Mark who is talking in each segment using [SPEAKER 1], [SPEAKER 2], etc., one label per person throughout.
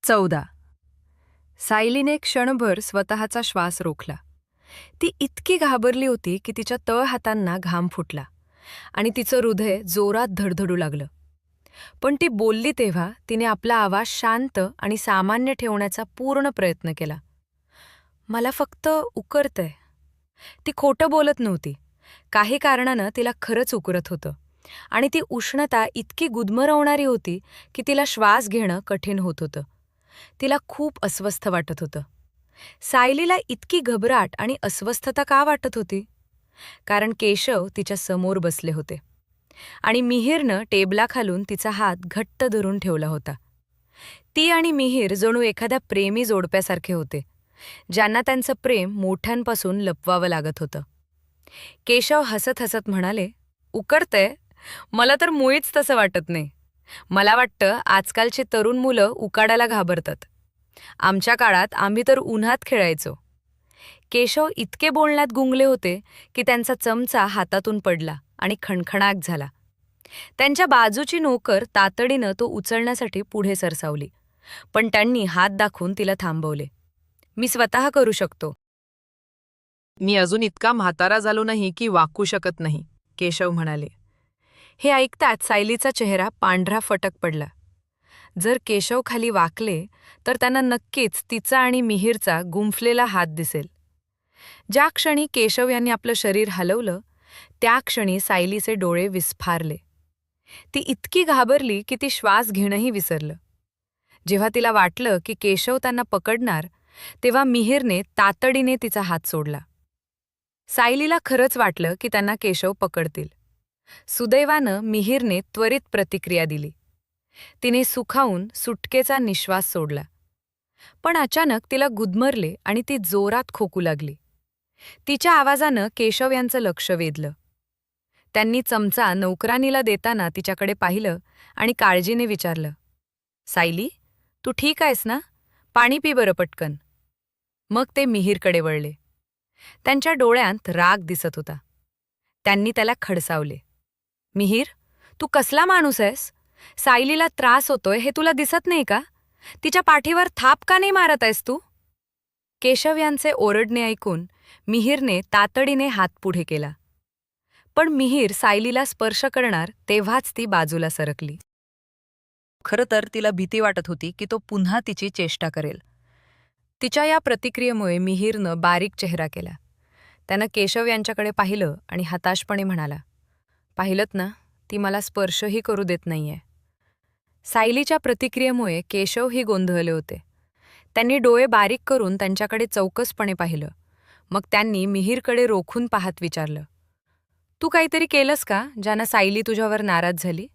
[SPEAKER 1] 14. सायलीने क्षणभर स्वतःचा श्वास रोखला. ती इतकी घाबरली होती की तिच्या तळहातांना घाम फुटला आणि तिचं हृदय जोरात धडधडू लागलं. पण ती बोलली तेव्हा तिने आपला आवाज शांत आणि सामान्य ठेवण्याचा पूर्ण प्रयत्न केला. मला फक्त उकरतंय. ती खोटं बोलत नव्हती. काही कारणानं तिला खरंच उकरत होतं आणि ती उष्णता इतकी गुदमरवणारी होती की तिला श्वास घेणं कठीण होत होतं. तिला खूप अस्वस्थ वाटत होतं. सायलीला इतकी घबराट आणि अस्वस्थता का वाटत होती? कारण केशव तिच्या समोर बसले होते आणि मिहीरनं टेबलाखालून तिचा हात घट्ट धरून ठेवला होता. ती आणि मिहीर जणू एखाद्या प्रेमी जोडप्यासारखे होते, ज्यांना त्यांचं प्रेम मोठ्यांपासून लपवावं लागत होतं. केशव हसत हसत म्हणाले, "उकरतंय? मला तर मुळीच तसं वाटत नाही. मला वाटतं आजकालची तरुण मुलं उकाडाला घाबरतात. आमच्या काळात आम्ही तर उन्हात खेळायचो." केशव इतके बोलण्यात गुंगले होते की त्यांचा चमचा हातातून पडला आणि खणखणाट झाला. त्यांच्या बाजूची नोकर तातडीनं तो उचलण्यासाठी पुढे सरसावली, पण त्यांनी हात दाखवून तिला थांबवले. "मी स्वतः करू शकतो."
[SPEAKER 2] मी अजून इतका म्हातारा झालो नाही की वाकू शकत नाही, केशव म्हणाले.
[SPEAKER 1] हे ऐकताच सायलीचा चेहरा पांढरा फटक पडला. जर केशव खाली वाकले तर त्यांना नक्कीच तिचा आणि मिहीरचा गुंफलेला हात दिसेल. ज्या क्षणी केशव यांनी आपलं शरीर हलवलं, त्या क्षणी सायलीचे डोळे विस्फारले. ती इतकी घाबरली की ती श्वास घेणंही विसरलं. जेव्हा तिला वाटलं की केशव त्यांना पकडणार, तेव्हा मिहीरने तातडीने तिचा हात सोडला. सायलीला खरंच वाटलं की त्यांना केशव पकडतील. सुदैवानं मिहीरने त्वरित प्रतिक्रिया दिली. तिने सुखावून सुटकेचा निश्वास सोडला. पण अचानक तिला गुदमरले आणि ती जोरात खोकू लागली. तिच्या आवाजानं केशव यांचं लक्ष वेधलं. त्यांनी चमचा नौकरानीला देताना तिच्याकडे पाहिलं आणि काळजीने विचारलं, "सायली, तू ठीक आहेस ना? पाणी पी बरं पटकन." मग ते मिहीरकडे वळले. त्यांच्या डोळ्यांत राग दिसत होता. त्यांनी त्याला खडसावले, "मिहीर, तू कसला माणूस आहेस? सायलीला त्रास होतोय हे तुला दिसत नाही का? तिच्या पाठीवर थाप का नाही मारत आहेस तू?" केशव यांचे ओरडणे ऐकून मिहीरने तातडीने हात पुढे केला. पण मिहीर सायलीला स्पर्श करणार तेव्हाच ती बाजूला सरकली.
[SPEAKER 2] खरं तर तिला भीती वाटत होती की तो पुन्हा तिची चेष्टा करेल.
[SPEAKER 1] तिच्या या प्रतिक्रियेमुळे मिहीरनं बारीक चेहरा केला. त्यानं केशव यांच्याकडे पाहिलं आणि हताशपणे म्हणाला, "पाहिलंत ना, ती मला स्पर्शही करू देत नाहीये." सायलीच्या प्रतिक्रियेमुळे केशवही गोंधळले होते. त्यांनी डोळे बारीक करून त्यांच्याकडे चौकसपणे पाहिलं. मग त्यांनी मिहीरकडे रोखून पाहत विचारलं, "तू काहीतरी केलंस का, ज्यानं सायली तुझ्यावर नाराज झाली?"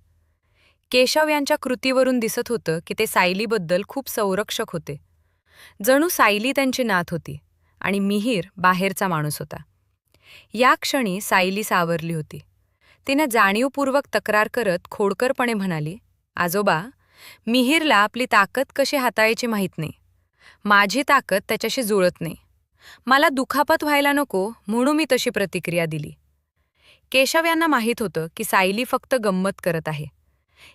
[SPEAKER 1] केशव यांच्या कृतीवरून दिसत होतं की ते सायलीबद्दल खूप संरक्षक होते. जणू सायली त्यांची नात होती आणि मिहीर बाहेरचा माणूस होता. या क्षणी सायली सावरली होती. तिनं जाणीवपूर्वक तक्रार करत खोडकरपणे म्हणाली, "आजोबा, मिहीरला आपली ताकद कशी हाताळायची माहीत नाही. माझी ताकद त्याच्याशी जुळत नाही. मला दुखापत व्हायला नको म्हणून मी तशी प्रतिक्रिया दिली." केशव यांना माहीत होतं की सायली फक्त गंमत करत आहे.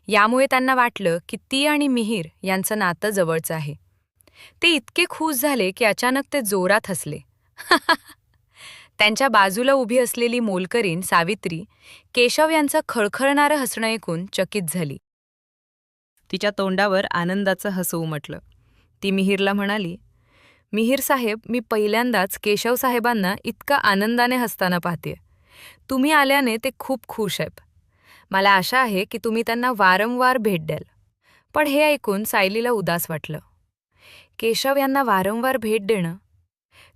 [SPEAKER 1] यामुळे त्यांना वाटलं की ती आणि मिहीर यांचं नातं जवळचं आहे. ते इतके खुश झाले की अचानक ते जोरात हसले. त्यांच्या बाजूला उभी असलेली मोलकरीण सावित्री केशव यांचं खळखळणारं हसणं ऐकून चकित झाली.
[SPEAKER 2] तिच्या तोंडावर आनंदाचं हसू उमटलं.
[SPEAKER 1] ती मिहीरला म्हणाली, "मिहीर साहेब, मी पहिल्यांदाच केशव साहेबांना इतका आनंदाने हसताना पाहतेय. तुम्ही आल्याने ते खूप खुश आहेत. मला आशा आहे की तुम्ही त्यांना वारंवार भेट द्याल." पण हे ऐकून सायलीला उदास वाटलं. केशव यांना वारंवार भेट देणं,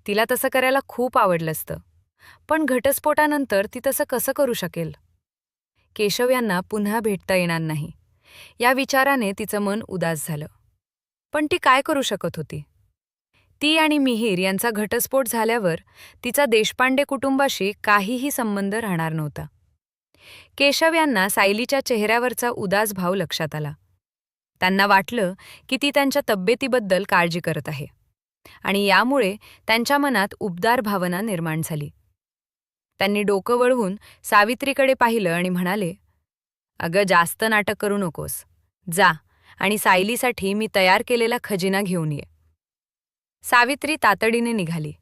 [SPEAKER 1] तिला तसं करायला खूप आवडलं असतं. पण घटस्फोटानंतर ती तसं कसं करू शकेल? केशव यांना पुन्हा भेटता येणार नाही, या विचाराने तिचं मन उदास झालं. पण ती काय करू शकत होती? ती आणि मिहीर यांचा घटस्फोट झाल्यावर तिचा देशपांडे कुटुंबाशी काहीही संबंध राहणार नव्हता. केशव यांना सायलीच्या चेहऱ्यावरचा उदास भाव लक्षात आला. त्यांना वाटलं की ती त्यांच्या तब्येतीबद्दल काळजी करत आहे आणि यामुळे त्यांच्या मनात उबदार भावना निर्माण झाली. त्यांनी डोकं वळवून सावित्रीकडे पाहिलं आणि म्हणाले, "अगं, जास्त नाटक करू नकोस. जा आणि सायलीसाठी मी तयार केलेला खजिना घेऊन ये. सावित्री तातडीने निघाली.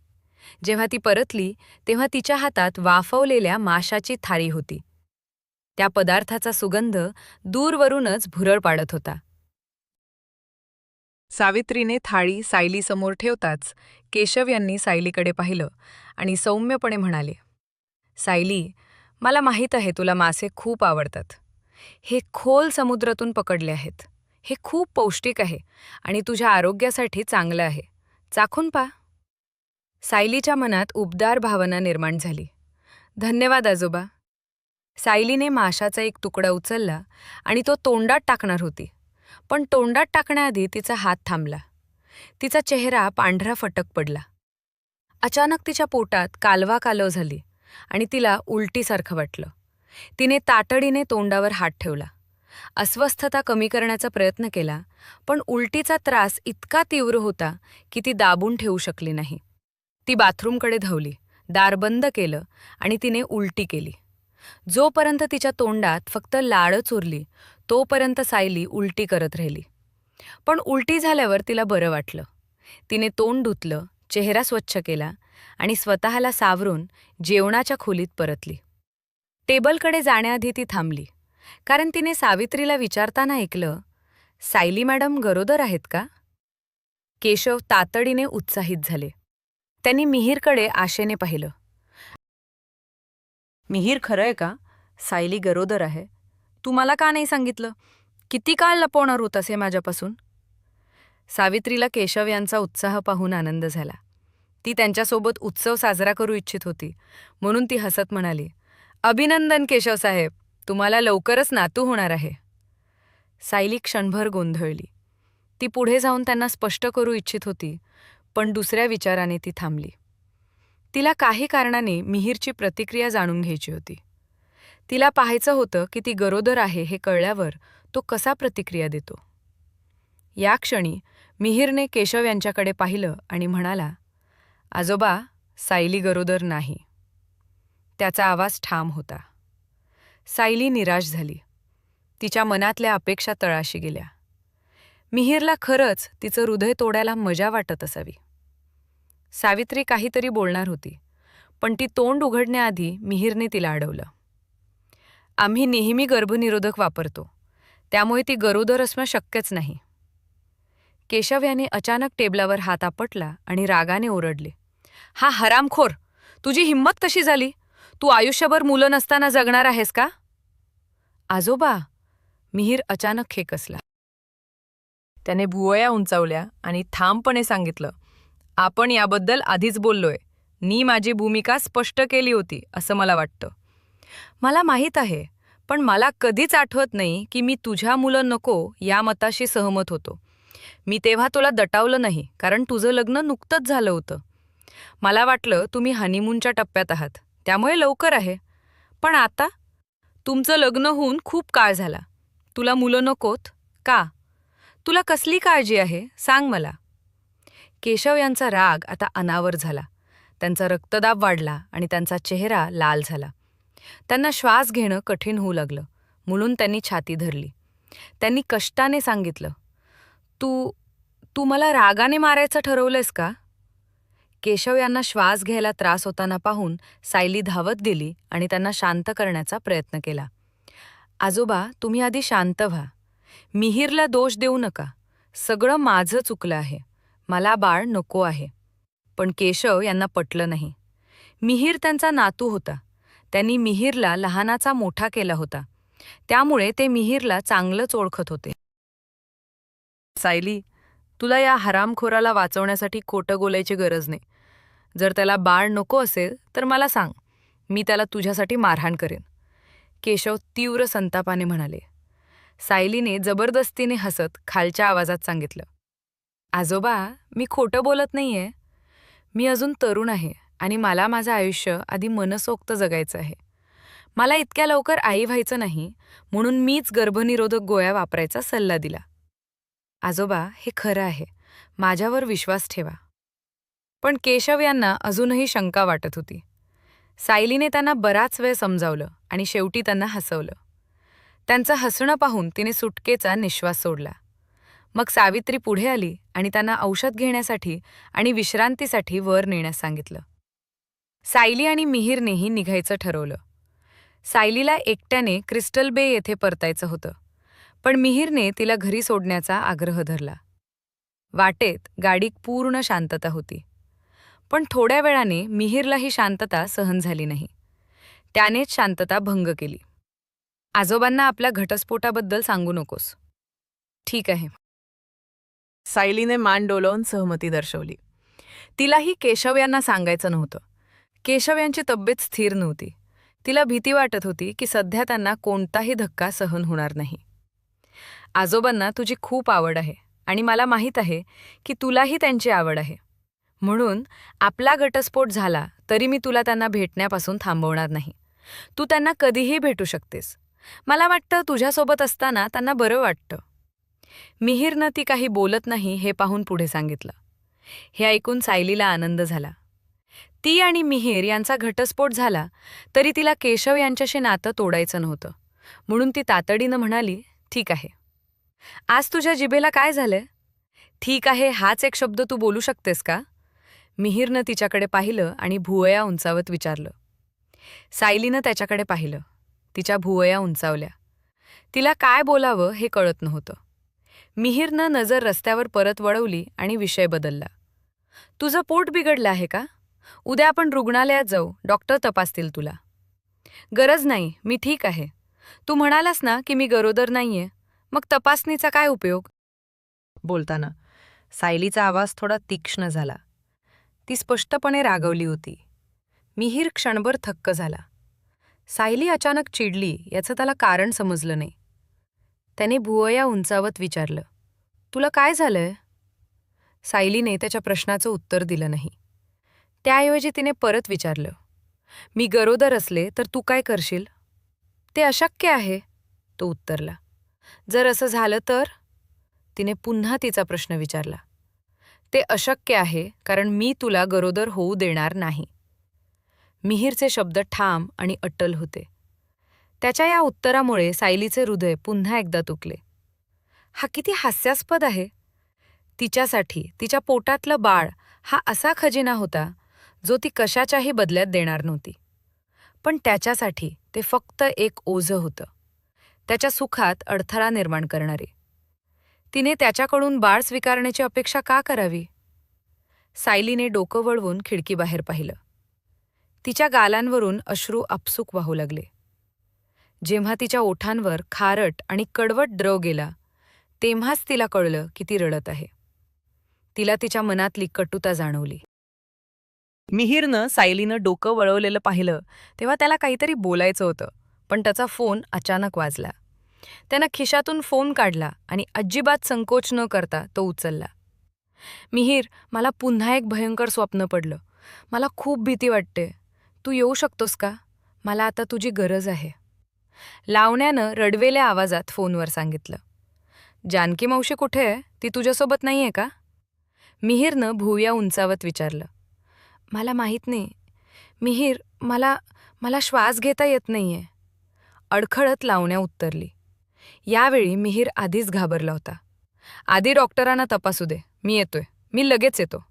[SPEAKER 1] जेव्हा ती परतली तेव्हा तिच्या हातात वाफवलेल्या माशाची थाळी होती. त्या पदार्थाचा सुगंध दूरवरूनच भुरळ पाडत होता.
[SPEAKER 2] सावित्रीने थाळी सायलीसमोर ठेवताच केशव यांनी सायलीकडे पाहिलं आणि सौम्यपणे म्हणाले, सायली, मला माहीत आहे तुला मासे खूप आवडतात. हे खोल समुद्रातून पकडले आहेत. हे खूप पौष्टिक आहे आणि तुझ्या आरोग्यासाठी चांगलं आहे. चाखून पहा. सायलीच्या मनात उबदार भावना निर्माण झाली. धन्यवाद आजोबा. सायलीने माशाचा एक तुकडा उचलला आणि तो तोंडात टाकणार होती. पण तोंडात टाकण्याआधी तिचा हात थांबला. तिचा चेहरा पांढरा फटक पडला. अचानक तिच्या पोटात कालवा कालव झाली आणि तिला उलटीसारखं वाटलं. तिने तातडीने तोंडावर हात ठेवला. अस्वस्थता कमी करण्याचा प्रयत्न केला, पण उलटीचा त्रास इतका तीव्र होता की ती दाबून ठेवू शकली नाही. ती बाथरूमकडे धावली, दार बंद केलं आणि तिने उलटी केली. जोपर्यंत तिच्या तोंडात फक्त लाळच उरली तोपर्यंत सायली उलटी करत राहिली. पण उलटी झाल्यावर तिला बरं वाटलं. तिने तोंड धुतलं, चेहरा स्वच्छ केला आणि स्वतःला सावरून जेवणाच्या खोलीत परतली. टेबलकडे जाण्याआधी ती थांबली, कारण तिने सावित्रीला विचारताना ऐकलं, सायली मॅडम गरोदर आहेत का? केशव तातडीने उत्साहित झाले. त्यांनी मिहीरकडे आशेने पाहिलं. मिहीर, खरं आहे का? सायली गरोदर आहे. तू मला का नाही सांगितलं? किती काळ लपवणार होतास हे माझ्यापासून? सावित्रीला केशव यांचा उत्साह पाहून आनंद झाला. ती त्यांच्यासोबत उत्सव साजरा करू इच्छित होती, म्हणून ती हसत म्हणाली, अभिनंदन केशव साहेब, तुम्हाला लवकरच नातू होणार आहे. सायली क्षणभर गोंधळली. ती पुढे जाऊन त्यांना स्पष्ट करू इच्छित होती, पण दुसऱ्या विचाराने ती थांबली. तिला काही कारणाने मिहीरची प्रतिक्रिया जाणून घ्यायची होती. तिला पाहायचं होतं की ती गरोदर आहे हे कळल्यावर तो कसा प्रतिक्रिया देतो. या क्षणी मिहीरने केशव यांच्याकडे पाहिलं आणि म्हणाला, आजोबा, सायली गरोदर नाही. त्याचा आवाज ठाम होता. सायली निराश झाली. तिच्या मनातल्या अपेक्षा तळाशी गेल्या. मिहीरला खरंच तिचं हृदय तोडायला मजा वाटत असावी. सावित्री काहीतरी बोलणार होती, पण ती तोंड उघडण्याआधी मिहीरने तिला अडवलं. आम्ही नेहमी गर्भनिरोधक वापरतो, त्यामुळे ती गरोदर असणं शक्यच नाही. केशव याने अचानक टेबलावर हात आपटला आणि रागाने ओरडले, हा हरामखोर, तुझी हिंमत कशी झाली? तू आयुष्यभर मुलं नसताना जगणार आहेस का? आजोबा, मिहीर अचानक खेकसला. त्याने भुवया उंचावल्या आणि ठामपणे सांगितलं, आपण याबद्दल आधीच बोललोय. मी माझी भूमिका स्पष्ट केली होती असं मला वाटतं. मला माहीत आहे, पण मला कधीच आठवत नाही की मी तुझ्या मुलं नको या मताशी सहमत होतो. मी तेव्हा तुला दटावलं नाही, कारण तुझं लग्न नुकतंच झालं होतं. मला वाटलं तुम्ही हनीमूनच्या टप्प्यात आहात, त्यामुळे लवकर आहे. पण आता तुमचं लग्न होऊन खूप काळ झाला. तुला मुलं नकोत का? तुला कसली काळजी आहे सांग मला. केशव यांचा राग आता अनावर झाला. त्यांचा रक्तदाब वाढला आणि त्यांचा चेहरा लाल झाला. त्यांना श्वास घेणं कठीण होऊ लागलं, म्हणून त्यांनी छाती धरली. त्यांनी कष्टाने सांगितलं, तू मला रागाने मारायचं ठरवलंयस का? केशव यांना श्वास घ्यायला त्रास होताना पाहून सायली धावत गेली आणि त्यांना शांत करण्याचा प्रयत्न केला. आजोबा, तुम्ही आधी शांत व्हा. मिहीरला दोष देऊ नका. सगळं माझं चुकलं आहे. मला बाळ नको आहे. पण केशव यांना पटलं नाही. मिहीर त्यांचा नातू होता. त्यांनी मिहीरला लहानाचा मोठा केला होता, त्यामुळे ते मिहीरला चांगलंच ओळखत होते. सायली, तुला या हरामखोराला वाचवण्यासाठी खोटं बोलायची गरज नाही. जर त्याला बाळ नको असेल तर मला सांग, मी त्याला तुझ्यासाठी मारहाण करेन. केशव तीव्र संतापाने म्हणाले. सायलीने जबरदस्तीने हसत खालच्या आवाजात सांगितलं, आजोबा, मी खोटं बोलत नाहीये. मी अजून तरुण आहे आणि मला माझं आयुष्य आधी मनसोक्त जगायचं आहे. मला इतक्या लवकर आई व्हायचं नाही, म्हणून मीच गर्भनिरोधक गोळ्या वापरायचा सल्ला दिला. आजोबा, हे खरं आहे. माझ्यावर विश्वास ठेवा. पण केशव यांना अजूनही शंका वाटत होती. सायलीने त्यांना बराच वेळ समजावलं आणि शेवटी त्यांना हसवलं. त्यांचं हसणं पाहून तिने सुटकेचा निश्वास सोडला. मग सावित्री पुढे आली आणि त्यांना औषध घेण्यासाठी आणि विश्रांतीसाठी वर नेण्यास सांगितलं. सायली आणि मिहीरनेही निघायचं ठरवलं. सायलीला एकट्याने क्रिस्टल बे येथे परतायचं होतं, पण मिहीरने तिला घरी सोडण्याचा आग्रह धरला. वाटेत गाडीत पूर्ण शांतता होती, पण थोड्या वेळाने मिहीरला ही शांतता सहन झाली नाही. त्यानेच शांतता भंग केली. आजोबांना आपल्या घटस्फोटाबद्दल सांगू नकोस. ठीक आहे.
[SPEAKER 3] सायलीने मान डोलावून सहमती दर्शवली. तिलाही केशव यांना सांगायचं नव्हतं. केशव यांची तब्येत स्थिर नव्हती. तिला भीती वाटत होती की सध्या त्यांना कोणताही धक्का सहन होणार नाही. आजोबांना तुझी खूप आवड आहे आणि मला माहीत आहे की तुलाही त्यांची आवड आहे. म्हणून आपला घटस्फोट झाला तरी मी तुला त्यांना भेटण्यापासून थांबवणार नाही. तू त्यांना कधीही भेटू शकतेस. मला वाटतं तुझ्यासोबत असताना त्यांना बरं वाटतं. मिहीरनं ती काही बोलत नाही हे पाहून पुढे सांगितलं. हे ऐकून सायलीला आनंद झाला. ती आणि मिहीर यांचा घटस्फोट झाला तरी तिला केशव यांच्याशी नातं तोडायचं नव्हतं. म्हणून ती तातडीनं म्हणाली, ठीक आहे. आज तुझ्या जिभेला काय झालंय? ठीक आहे हाच एक शब्द तू बोलू शकतेस का? मिहीरनं तिच्याकडे पाहिलं आणि भुवया उंचावत विचारलं. सायलीनं त्याच्याकडे पाहिलं. तिच्या भुवया उंचावल्या. तिला काय बोलावं हे कळत नव्हतं. मिहीरनं नजर रस्त्यावर परत वळवली आणि विषय बदलला. तुझं पोट बिघडलं आहे का? उद्या आपण रुग्णालयात जाऊ, डॉक्टर तपासतील तुला. गरज नाही, मी ठीक आहे. तू म्हणालास ना की मी गरोदर नाहीये, मग तपासणीचा काय उपयोग?
[SPEAKER 1] बोलताना सायलीचा आवाज थोडा तीक्ष्ण झाला. ती स्पष्टपणे रागवली होती. मिहीर क्षणभर थक्क झाला. सायली अचानक चिडली याचं त्याला कारण समजलं नाही. त्याने भुवया उंचावत विचारलं, तुला काय झालंय? सायलीने त्याच्या प्रश्नाचं उत्तर दिलं नाही. त्याऐवजी तिने परत विचारलं, मी गरोदर असले तर तू काय करशील? ते अशक्य आहे, तो उत्तरला. जर असं झालं तर? तिने पुन्हा तिचा प्रश्न विचारला. ते अशक्य आहे कारण मी तुला गरोदर होऊ देणार नाही. मिहीरचे शब्द ठाम आणि अट्टल होते. त्याच्या या उत्तरामुळे सायलीचे हृदय पुन्हा एकदा तुकले. हा किती हास्यास्पद आहे. तिच्यासाठी तिच्या पोटातलं बाळ हा असा खजिना होता जो ती कशाच्याही बदल्यात देणार नव्हती. पण त्याच्यासाठी ते फक्त एक ओझं होतं, त्याच्या सुखात अडथळा निर्माण करणारे. तिने त्याच्याकडून बाळ स्वीकारण्याची अपेक्षा का करावी? सायलीने डोकं वळवून खिडकीबाहेर पाहिलं. तिच्या गालांवरून अश्रू आपसूक वाहू लागले. जेव्हा तिच्या ओठांवर खारट आणि कडवट द्रव गेला तेव्हाच तिला कळलं की ती रडत आहे. तिला तिच्या मनातली कटुता जाणवली.
[SPEAKER 3] मिहीरनं सायलीनं डोकं वळवलेलं पाहिलं तेव्हा त्याला काहीतरी बोलायचं होतं, पण त्याचा फोन अचानक वाजला. त्यानं खिशातून फोन काढला आणि अजिबात संकोच न करता तो उचलला. मिहीर, मला पुन्हा एक भयंकर स्वप्न पडलं. मला खूप भीती वाटते. तू येऊ शकतोस का? मला आता तुझी गरज आहे. लावण्यानं रडवेल्या आवाजात फोनवर सांगितलं. जानकी मावशी कुठे आहे? ती तुझ्यासोबत नाहीये का? मिहीरनं भुवया उंचावत विचारलं. मला माहीत नाही. मिहीर, मला श्वास घेता येत नाहीये. अडखळत लावण्या उत्तरली. यावेळी मिहीर आधीच घाबरला होता. आधी डॉक्टरांना तपासू दे, मी लगेच येतो.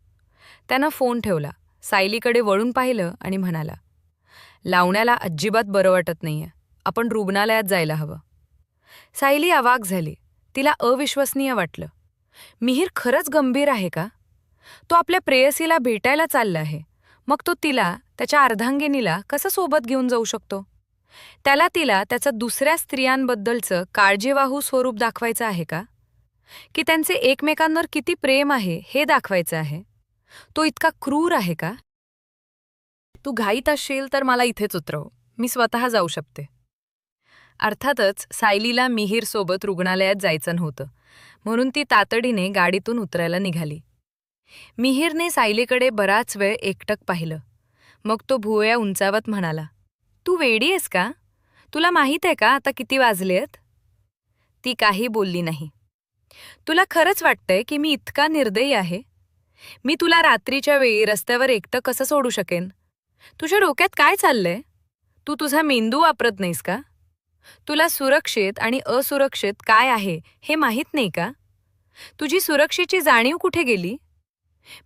[SPEAKER 3] त्यानं फोन ठेवला, सायलीकडे वळून पाहिलं आणि म्हणाला, लावण्याला अजिबात बरं वाटत नाहीये. आपण रुग्णालयात जायला हवं. सायली अवाक झाली. तिला अविश्वसनीय वाटलं. मिहीर खरंच गंभीर आहे का? तो आपल्या प्रेयसीला भेटायला चालला आहे. मग तो तिला, त्याच्या अर्धांगिनीला कसं सोबत घेऊन जाऊ शकतो? त्याला तिला त्याचं दुसऱ्या स्त्रियांबद्दलचं काळजीवाहू स्वरूप दाखवायचं आहे का? की त्यांचे एकमेकांवर किती प्रेम आहे हे दाखवायचं आहे? तो इतका क्रूर आहे का? तू घाईत असशील तर मला इथेच उतरव. मी स्वतः जाऊ शकते. अर्थातच सायलीला मिहीरसोबत रुग्णालयात जायचं नव्हतं, म्हणून ती तातडीने गाडीतून उतरायला निघाली. मिहीरने सायलीकडे बराच वेळ एकटक पाहिलं. मग तो भुवया उंचावत म्हणाला, तू वेडी आहेस का? तुला माहीत आहे का आता किती वाजलेत? ती काही बोलली नाही. तुला खरंच वाटतंय की मी इतका निर्दयी आहे? मी तुला रात्रीच्या वेळी रस्त्यावर एकटं कसं सोडू शकेन? तुझ्या डोक्यात काय चाललंय? तू तुझा मेंदू वापरत नाहीस का? तुला सुरक्षित आणि असुरक्षित काय आहे हे माहीत नाही का?
[SPEAKER 2] तुझी सुरक्षेची जाणीव कुठे गेली?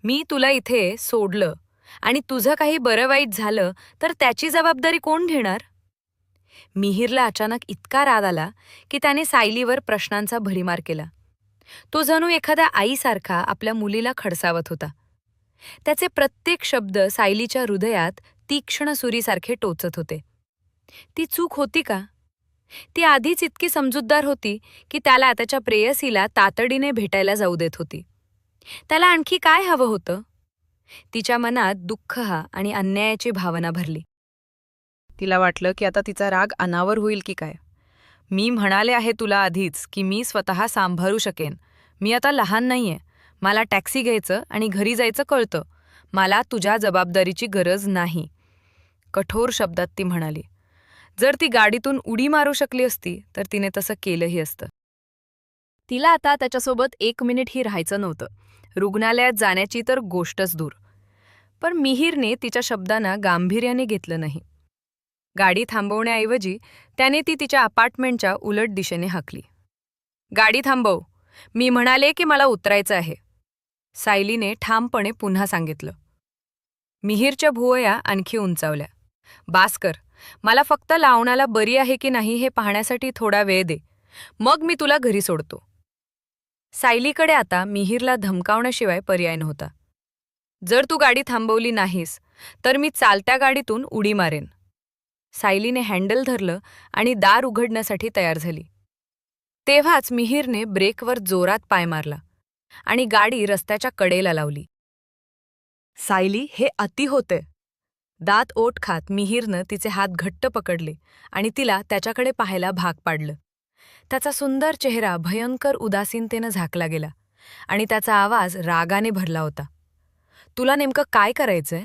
[SPEAKER 2] मी तुला इथे सोडलं आणि तुझं काही बरं वाईट झालं तर त्याची जबाबदारी कोण घेणार? मिहीरला अचानक इतका राग आला की त्याने सायलीवर प्रश्नांचा भडीमार केला. तो जणू एखाद्या आईसारखा आपल्या मुलीला खडसावत होता. त्याचे प्रत्येक शब्द सायलीच्या हृदयात तीक्ष्ण सुरीसारखे टोचत होते. ती चूक होती का? ती आधीच इतकी समजूतदार होती की त्याला त्याच्या प्रेयसीला तातडीने भेटायला जाऊ देत होती. त्याला आणखी काय हवं होतं? तिच्या मनात दुःख आणि अन्यायाची भावना भरली.
[SPEAKER 3] तिला वाटलं की आता तिचा राग अनावर होईल की काय. मी म्हणाले आहे तुला आधीच की मी स्वतः सांभाळू शकेन. मी आता लहान नाहीये. मला टॅक्सी घ्यायचं आणि घरी जायचं कळतं. मला तुझ्या जबाबदारीची गरज नाही, कठोर शब्दात ती म्हणाली. जर ती गाडीतून उडी मारू शकली असती तर तिने तसं केलंही असतं. तिला आता त्याच्यासोबत 1 मिनिटही राहायचं नव्हतं. रुग्णालयात जाण्याची तर गोष्टच दूर. पण मिहीरने तिच्या शब्दांना गांभीर्याने घेतलं नाही. गाडी थांबवण्याऐवजी त्याने ती तिच्या अपार्टमेंटच्या उलट दिशेने हाकली. गाडी थांबव. मी म्हणाले की मला उतरायचं आहे, सायलीने ठामपणे पुन्हा सांगितलं. मिहीरच्या भुवया आणखी उंचावल्या. बास कर. मला फक्त लावणाला बरी आहे की नाही हे पाहण्यासाठी थोडा वेळ दे. मग मी तुला घरी सोडतो. सायलीकडे आता मिहीरला धमकावण्याशिवाय पर्याय नव्हता. जर तू गाडी थांबवली नाहीस तर मी चालत्या गाडीतून उडी मारेन. सायलीने हँडल धरलं आणि दार उघडण्यासाठी तयार झाली. तेव्हाच मिहीरने ब्रेकवर जोरात पाय मारला आणि गाडी रस्त्याच्या कडेला लावली. सायली, हे अति होते. दात ओठ खात मिहीरनं तिचे हात घट्ट पकडले आणि तिला त्याच्याकडे पाहायला भाग पाडलं. त्याचा सुंदर चेहरा भयंकर उदासीनतेनं झाकला गेला आणि त्याचा आवाज रागाने भरला होता. तुला नेमकं काय करायचंय?